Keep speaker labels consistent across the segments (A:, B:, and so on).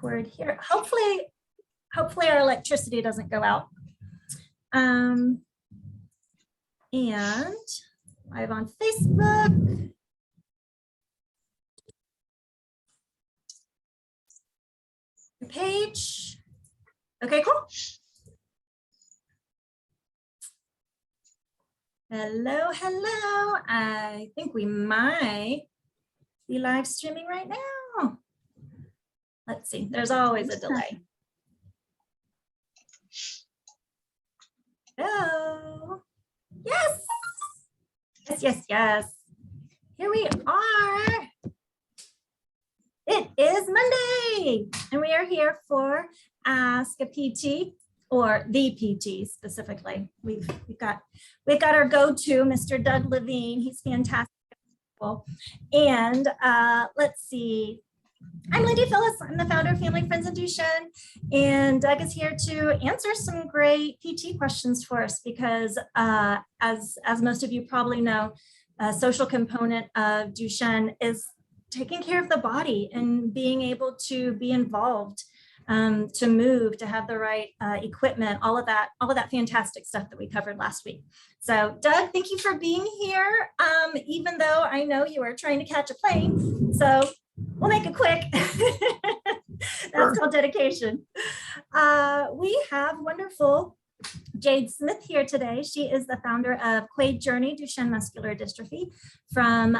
A: cord here. Hopefully our electricity doesn't go out. And live on Facebook. Page. Okay, cool. Hello, hello. I think we might be live streaming right now. Let's see, there's always a delay. Hello. Yes. Yes, yes, yes. Here we are. It is Monday, and we are here for Ask a PT, or the PT specifically. We've got our go-to, Mr. Doug Levine. He's fantastic. And let's see. I'm Lindy Phyllis. I'm the founder of Family Friends of Duchenne, and Doug is here to answer some great PT questions for us because, as most of you probably know, a social component of Duchenne is taking care of the body and being able to be involved, to move, to have the right equipment, all of that fantastic stuff that we covered last week. So Doug, thank you for being here, even though I know you are trying to catch a plane. So we'll make it quick. That's called dedication. We have wonderful Jade Smith here today. She is the founder of Quade Journey Duchenne Muscular Dystrophy from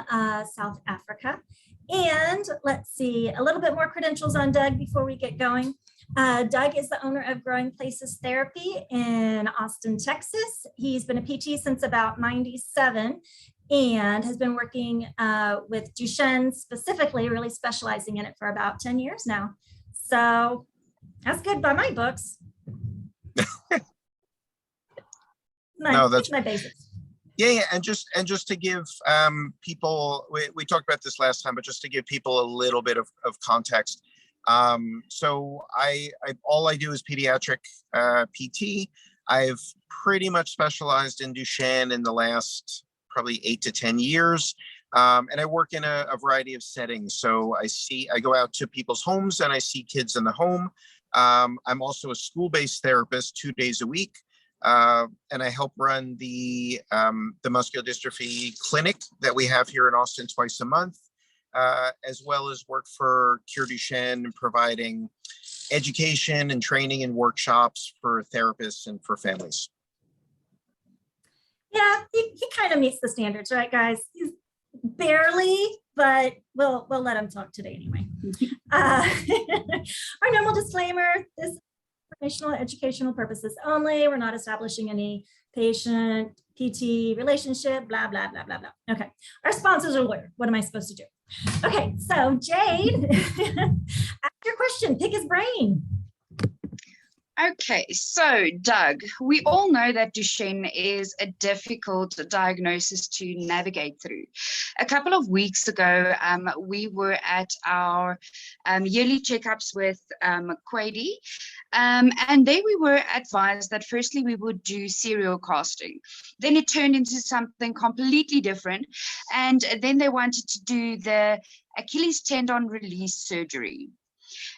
A: South Africa. And let's see, a little bit more credentials on Doug before we get going. Doug is the owner of Growing Places Therapy in Austin, Texas. He's been a PT since about '97 and has been working with Duchenne specifically, really specializing in it for about 10 years now. So that's good by my books. That's my basics.
B: Yeah, and just to give people, we talked about this last time, but just to give people a little bit of context. So all I do is pediatric PT. I've pretty much specialized in Duchenne in the last probably 8 to 10 years. And I work in a variety of settings. So I go out to people's homes and I see kids in the home. I'm also a school-based therapist 2 days a week. And I help run the muscular dystrophy clinic that we have here in Austin twice a month, as well as work for Cure Duchenne, providing education and training and workshops for therapists and for families.
A: Yeah, he kind of meets the standards, right, guys? He's barely, but we'll let him talk today anyway. Our normal disclaimer: this is informational, educational purposes only. We're not establishing any patient PT relationship, blah, blah, blah, blah, blah. Okay, our sponsors are lawyer. What am I supposed to do? Okay, so Jade, ask your question, pick his brain.
C: Okay, so Doug, we all know that Duchenne is a difficult diagnosis to navigate through. A couple of weeks ago, we were at our yearly checkups with Quade, and there we were advised that firstly we would do serial casting. Then it turned into something completely different, and then they wanted to do the Achilles tendon release surgery.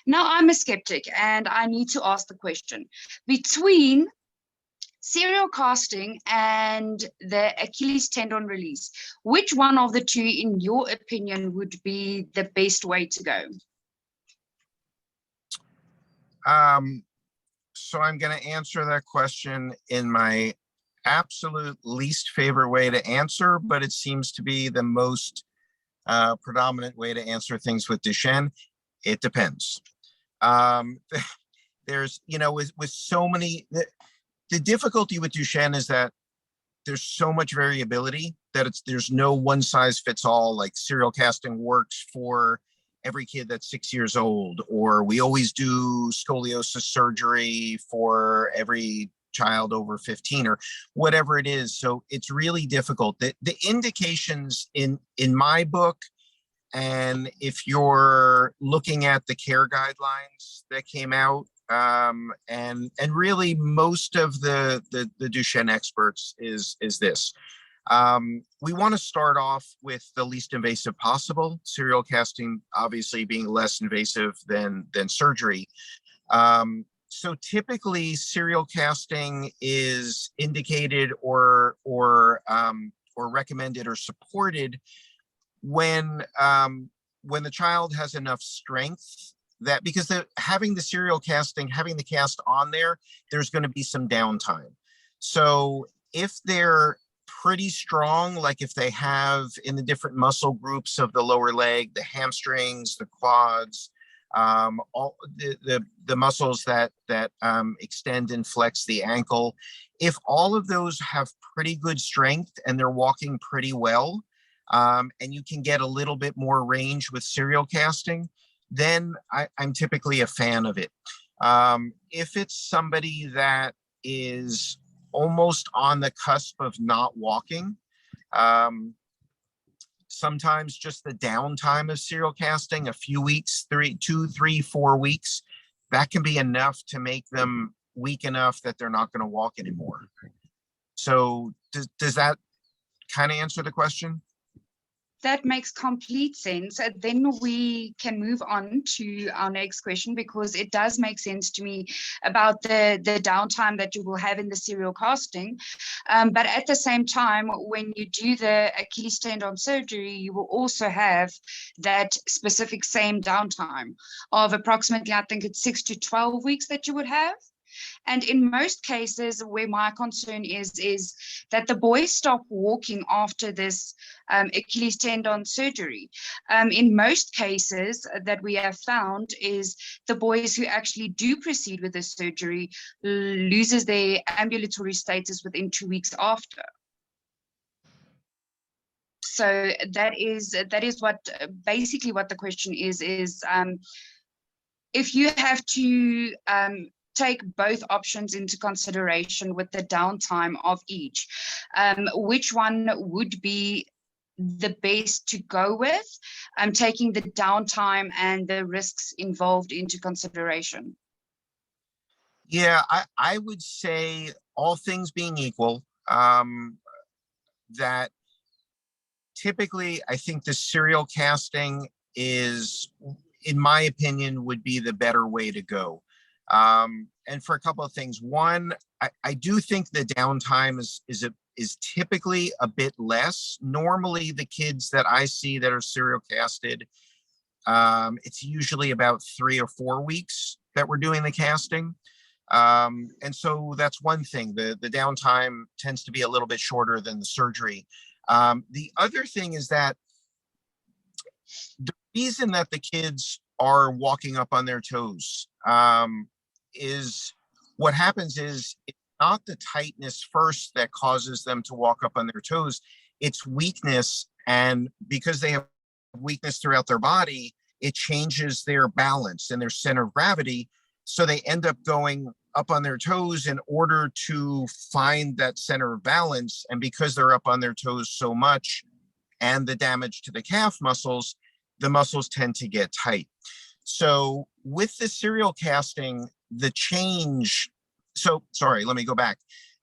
C: Now, I'm a skeptic and I need to ask the question, between serial casting and the Achilles tendon release, which one of the two, in your opinion, would be the best way to go?
B: So I'm going to answer that question in my absolute least favorite way to answer, but it seems to be the most predominant way to answer things with Duchenne. It depends. There's, with so many, the difficulty with Duchenne is that there's so much variability that there's no one size fits all. Like serial casting works for every kid that's 6 years old, or we always do scoliosis surgery for every child over 15, or whatever it is. So it's really difficult. The indications in my book, and if you're looking at the care guidelines that came out, and really most of the Duchenne experts is this. We want to start off with the least invasive possible, serial casting obviously being less invasive than surgery. So typically serial casting is indicated or recommended or supported when the child has enough strength, that because having the serial casting, having the cast on there, there's going to be some downtime. So if they're pretty strong, like if they have in the different muscle groups of the lower leg, the hamstrings, the quads, all the muscles that extend and flex the ankle, if all of those have pretty good strength and they're walking pretty well, and you can get a little bit more range with serial casting, then I'm typically a fan of it. If it's somebody that is almost on the cusp of not walking, sometimes just the downtime of serial casting, a few weeks, 2, 3, 4 weeks, that can be enough to make them weak enough that they're not going to walk anymore. So does that kind of answer the question?
C: That makes complete sense. Then we can move on to our next question, because it does make sense to me about the downtime that you will have in the serial casting. But at the same time, when you do the Achilles tendon surgery, you will also have that specific same downtime of approximately, I think it's 6 to 12 weeks that you would have. And in most cases, where my concern is that the boys stop walking after this Achilles tendon surgery. In most cases that we have found is the boys who actually do proceed with the surgery loses their ambulatory status within 2 weeks after. So that is what basically what the question is if you have to take both options into consideration with the downtime of each, which one would be the best to go with, taking the downtime and the risks involved into consideration?
B: Yeah, I would say, all things being equal, that typically I think the serial casting is, in my opinion, would be the better way to go. And for a couple of things. One, I do think the downtime is typically a bit less. Normally, the kids that I see that are serial casted, it's usually about 3 or 4 weeks that we're doing the casting. And so that's one thing. The downtime tends to be a little bit shorter than the surgery. The other thing is that the reason that the kids are walking up on their toes, is what happens is it's not the tightness first that causes them to walk up on their toes, it's weakness. And because they have weakness throughout their body, it changes their balance and their center of gravity. So they end up going up on their toes in order to find that center of balance. And because they're up on their toes so much and the damage to the calf muscles, the muscles tend to get tight. So with the serial casting, the change, so sorry, let me go back.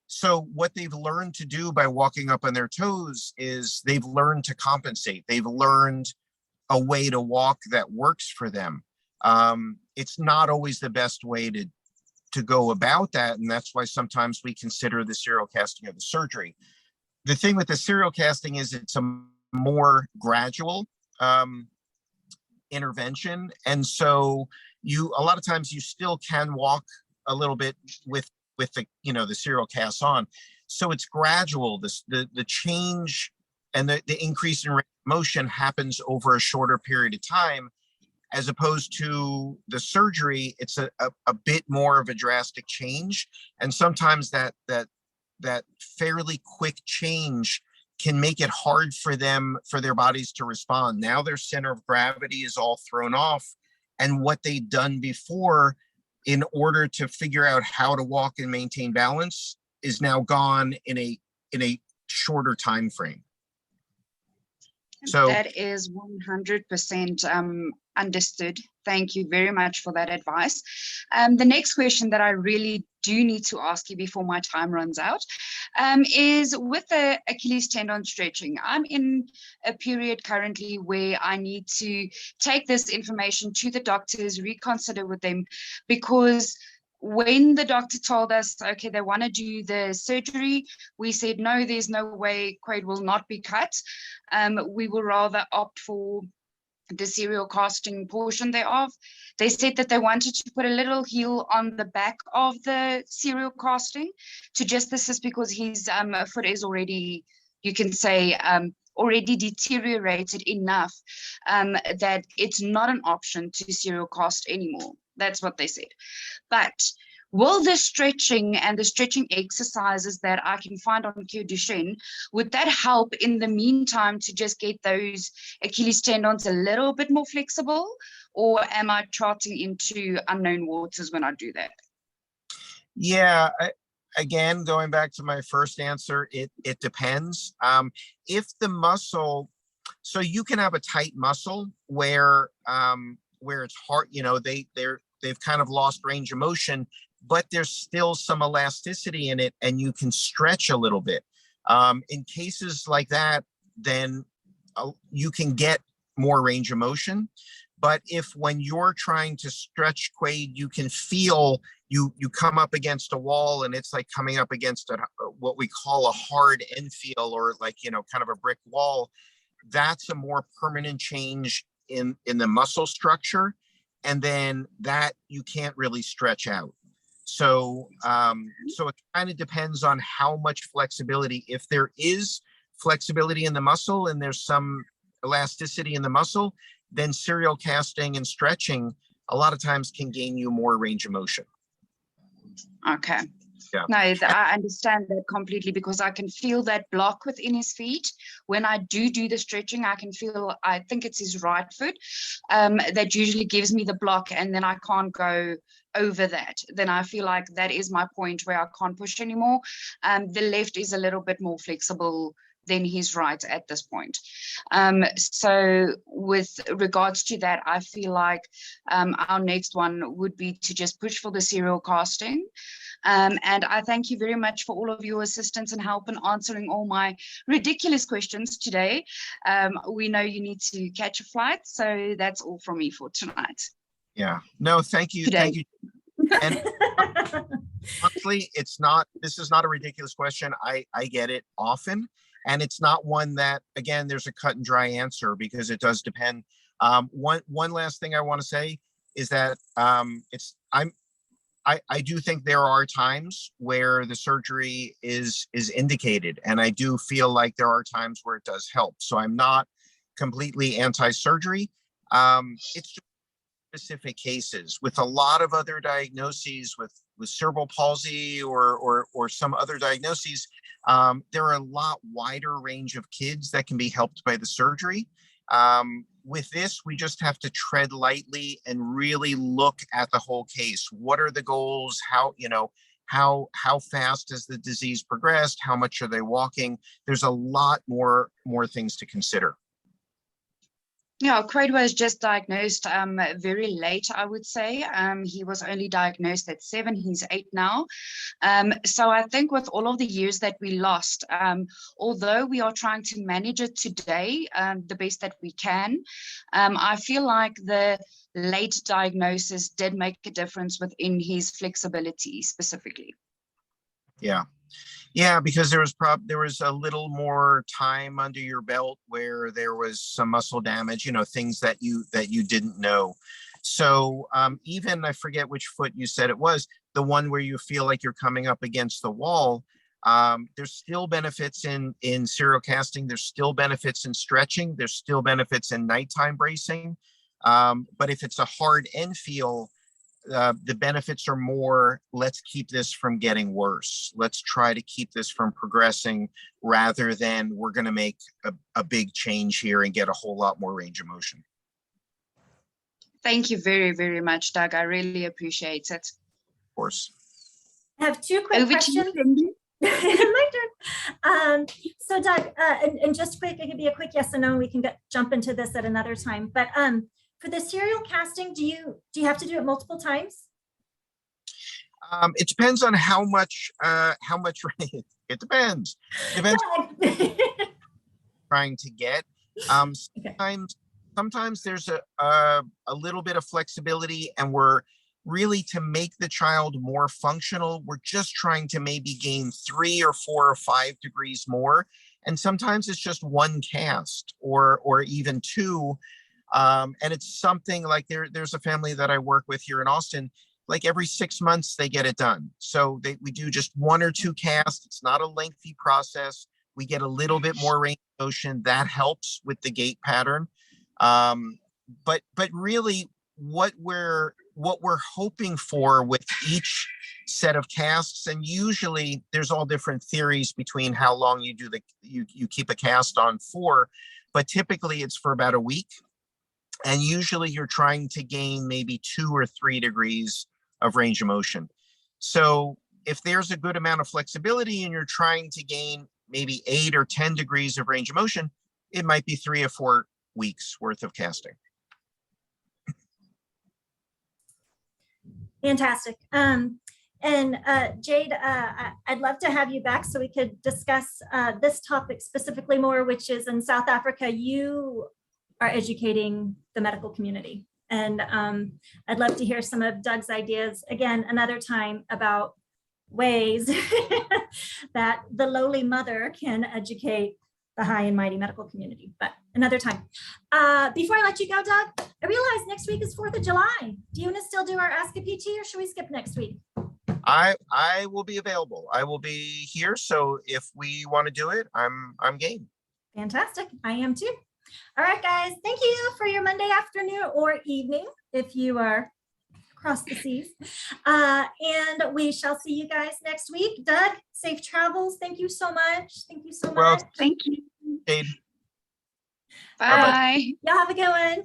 B: So what they've learned to do by walking up on their toes is they've learned to compensate. They've learned a way to walk that works for them. It's not always the best way to go about that. And that's why sometimes we consider the serial casting of the surgery. The thing with the serial casting is it's a more gradual intervention. And so a lot of times you still can walk a little bit with the, the serial cast on. So it's gradual. The change and the increase in range of motion happens over a shorter period of time, as opposed to the surgery. It's a bit more of a drastic change. And sometimes that fairly quick change can make it hard for their bodies to respond. Now their center of gravity is all thrown off, and what they'd done before in order to figure out how to walk and maintain balance is now gone in a shorter time frame. So
C: that is 100% Understood. Thank you very much for that advice. The next question that I really do need to ask you before my time runs out is with the Achilles tendon stretching. I'm in a period currently where I need to take this information to the doctors, reconsider with them, because when the doctor told us, okay, they want to do the surgery, we said, no, there's no way Quade will not be cut. We will rather opt for the serial casting portion thereof. They said that they wanted to put a little heel on the back of the serial casting to just assist, because his foot is already, you can say, already deteriorated enough that it's not an option to serial cast anymore. That's what they said. But will the stretching and the stretching exercises that I can find on Cure Duchenne, would that help in the meantime to just get those Achilles tendons a little bit more flexible? Or am I charting into unknown waters when I do that?
B: Yeah, again, going back to my first answer, it depends. If the muscle, so you can have a tight muscle where it's hard, they've kind of lost range of motion, but there's still some elasticity in it and you can stretch a little bit. In cases like that, then you can get more range of motion. But if when you're trying to stretch, Quade, you can feel you come up against a wall and it's like coming up against what we call a hard infill, or like, kind of a brick wall, that's a more permanent change in the muscle structure. And then that you can't really stretch out. So it kind of depends on how much flexibility. If there is flexibility in the muscle and there's some elasticity in the muscle, then serial casting and stretching a lot of times can gain you more range of motion.
C: Okay.
B: Yeah.
C: No, I understand that completely, because I can feel that block within his feet. When I do the stretching, I can feel, I think it's his right foot, that usually gives me the block, and then I can't go over that. Then I feel like that is my point where I can't push anymore. The left is a little bit more flexible than his right at this point. So with regards to that, I feel like our next one would be to just push for the serial casting. And I thank you very much for all of your assistance and help in answering all my ridiculous questions today. We know you need to catch a flight, so that's all from me for tonight.
B: Yeah, no, thank you.
C: Today.
B: Thank you. And honestly, this is not a ridiculous question. I get it often. And it's not one that, again, there's a cut and dry answer, because it does depend. One last thing I want to say is that I do think there are times where the surgery is indicated, and I do feel like there are times where it does help. So I'm not completely anti-surgery. It's just specific cases. With a lot of other diagnoses, with cerebral palsy or some other diagnoses, there are a lot wider range of kids that can be helped by the surgery. With this, we just have to tread lightly and really look at the whole case. What are the goals? How fast has the disease progressed? How much are they walking? There's a lot more things to consider.
C: Yeah, Quade was just diagnosed very late, I would say. He was only diagnosed at 7, he's 8 now. So I think with all of the years that we lost, although we are trying to manage it today the best that we can, I feel like the late diagnosis did make a difference within his flexibility specifically.
B: Yeah, because there was a little more time under your belt where there was some muscle damage, things that you didn't know. So even, I forget which foot you said it was, the one where you feel like you're coming up against the wall, there's still benefits in serial casting. There's still benefits in stretching. There's still benefits in nighttime bracing. But if it's a hard infill, the benefits are more, let's keep this from getting worse. Let's try to keep this from progressing, rather than we're going to make a big change here and get a whole lot more range of motion.
C: Thank you very, very much, Doug. I really appreciate it.
B: Of course.
A: I have 2 quick
C: Over
A: questions.
C: to you,
A: My turn. So Doug, and just quick, it could be a quick yes or no, and we can jump into this at another time. But For the serial casting, do you have to do it multiple times?
B: It depends on how much rain. It depends. Depends trying to get.
A: Okay.
B: Sometimes there's a little bit of flexibility, and we're really, to make the child more functional, we're just trying to maybe gain 3 or 4 or 5 degrees more. And sometimes it's just one cast or even 2. And it's something like there's a family that I work with here in Austin. Like every 6 months they get it done. So we do just 1 or 2 casts. It's not a lengthy process. We get a little bit more range of motion. That helps with the gait pattern. But really what we're hoping for with each set of casts, and usually there's all different theories between how long you do you keep a cast on for, but typically it's for about a week. And usually you're trying to gain maybe 2 or 3 degrees of range of motion. So if there's a good amount of flexibility and you're trying to gain maybe 8 or 10 degrees of range of motion, it might be 3 or 4 weeks worth of casting.
A: Fantastic. And Jade, I'd love to have you back so we could discuss this topic specifically more, which is in South Africa, you are educating the medical community. And I'd love to hear some of Doug's ideas, again, another time, about ways that the lowly mother can educate the high and mighty medical community, but another time. Before I let you go, Doug, I realize next week is 4th of July. Do you want to still do our Ask a PT, or should we skip next week?
B: I will be available. I will be here. So if we want to do it, I'm game.
A: Fantastic. I am too. All right, guys. Thank you for your Monday afternoon or evening if you are across the seas. And we shall see you guys next week. Doug, safe travels. Thank you so much. Thank you so
B: Well,
A: much.
C: Thank you.
B: Jade.
C: Bye.
A: Y'all have a good one.